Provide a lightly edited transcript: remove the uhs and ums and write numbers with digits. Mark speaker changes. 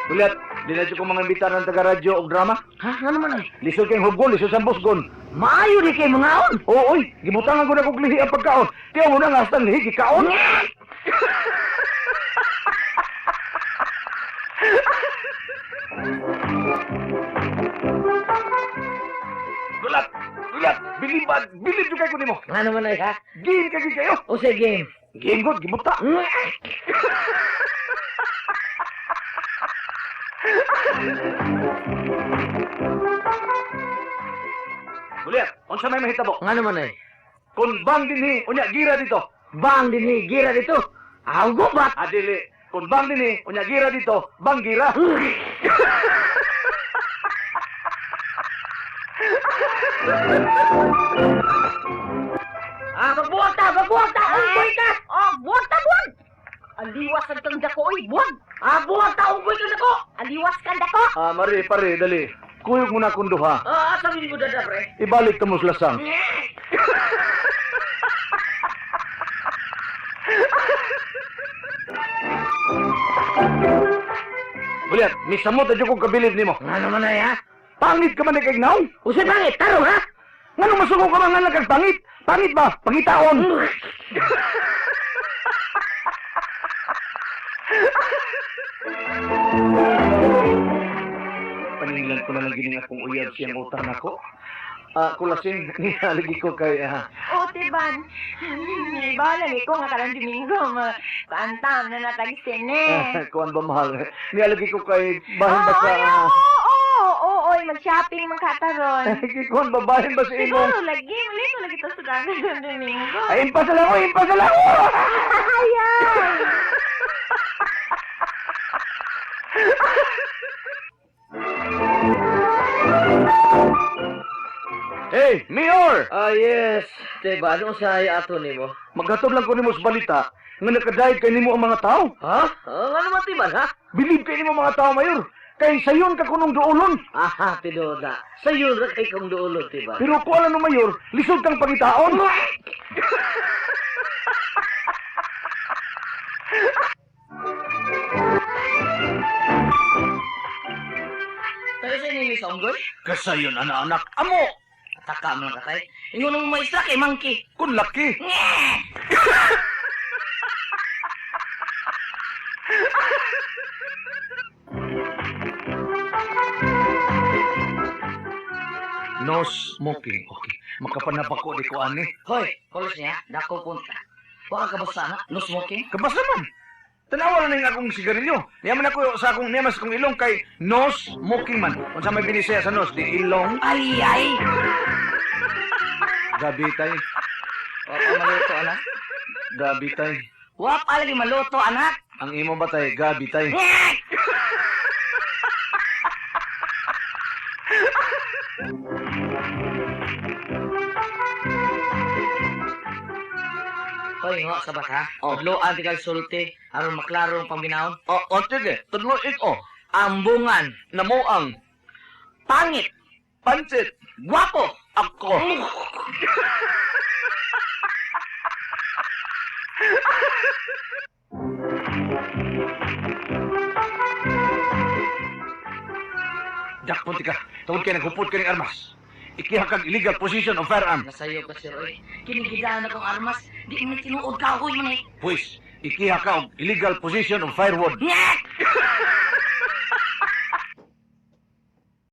Speaker 1: Ulit, dinadyo ko mga imbitar ng taga-radyo o drama.
Speaker 2: Ha? Ano naman ay?
Speaker 1: Lisod kayong hugol, lisod sa busgon.
Speaker 2: Maayo di kayo mga on.
Speaker 1: Oo, oy, gibutangan ko na kong lihi ang pagkaon. Kaya mo na nga hasta lihi, gikaon. Gulat, gulat, bilibad, bilib yung kayo ko nimo.
Speaker 2: Ano naman ay ha?
Speaker 1: Game kayo.
Speaker 2: O sa game.
Speaker 1: Game good, gibuta. Ulit, unsa may mahitabo?
Speaker 2: Ano naman ay?
Speaker 1: Kung bang dinhi, unya gira dito.
Speaker 2: Bang din gira dito. Aw gubat.
Speaker 1: Adili, kung bang dinhi, unya gira dito, bang gira.
Speaker 2: Magbuwag ta. Unggoy ka. Buwag ta, buwag. Aliwas ka kang dako, oy, buwag. Buwag ta, unggoy kang dako. Aliwas kang dako.
Speaker 1: Mari, pare, dali. Kuyog mo na kung duha.
Speaker 2: Sabihin ko dada, pre.
Speaker 1: Ibalik to mo sa lasang. Ulit, misamot adyo kong kabilib nimo.
Speaker 2: Ano naman ay ha?
Speaker 1: Pangit ka man ikignaw?
Speaker 2: Usay pangit, taro ha?
Speaker 1: Ngano masuko ka man nga nagpangit? Pangit ba? Pangitaon. Paningilan ko na lang gining akong uyab siyang utang nako. Kulasing, nihalagi ko kay...
Speaker 3: O, Tiban. Bahala ko nga karang Domingo. Paantam na natagisin eh.
Speaker 1: Kuan ba mahal? Nihalagi ko kay bahin ba sa...
Speaker 3: Oo, mag-shopping, magkataron.
Speaker 1: Kuan ba bahin ba sa imong...
Speaker 3: Siguro, lagi. Mali ko lagi ito sa karang Domingo.
Speaker 1: Ay, impasala ko!
Speaker 3: Ayan!
Speaker 1: Hey, Mayor!
Speaker 2: Yes. Diba, ano sa ato nimo?
Speaker 1: Maghatod lang ko nimo sa balita nga nakadayeg kay nimo ang mga tao.
Speaker 2: Ha? Ano man tiban, ha?
Speaker 1: Bilib kay nimo mga tao, Mayor. Kay sayon ka kunong duolon.
Speaker 2: Tinuda. Sa'yo na kay kong duulot, diba?
Speaker 1: Pero kung alam no, Mayor, lisod kang pangitaon.
Speaker 2: Tayo sa inyo sa unggoy?
Speaker 1: Kasayon, anak-anak. Amo!
Speaker 2: Taka mo na katay. Ingon mong maisla kay monkey.
Speaker 1: Kun laki. No smoking. Okay. Makapanapa ko di ko ani.
Speaker 2: Hoy, kolos niya, dako punta. Baka kabasa na, no smoking?
Speaker 1: Kabas naman. Tanawa na nga akong sigarilyo. Niyaman ako sa akong niyamas akong ilong kay no smoking man. Kung sa may binisaya sa nos, di ilong.
Speaker 2: Ay!
Speaker 1: Gabi tay.
Speaker 2: Wapa maluto, anak.
Speaker 1: Gabi tay.
Speaker 2: Wapa lagi maluto, anak.
Speaker 1: Ang imo ba tay? Gabi tay.
Speaker 2: Hoy, nga sabat ha. Tudloan ti kay sulti aron maklaro ang pambinaon.
Speaker 1: Sige. Tudloin o.
Speaker 2: Ambungan,
Speaker 1: Namuang.
Speaker 2: pangit,
Speaker 1: Pansit.
Speaker 2: gwapo.
Speaker 1: Ako. Jakpon tika. Tungod kay naghupot ka ng armas. Ikihakag illegal possession of firearm.
Speaker 2: Nasayo ka sir, oy. Kinigidaan akong armas. Di mo tinuod ka, huy man eh.
Speaker 1: Pues, ikihakag illegal possession of firewood.
Speaker 2: Nyek!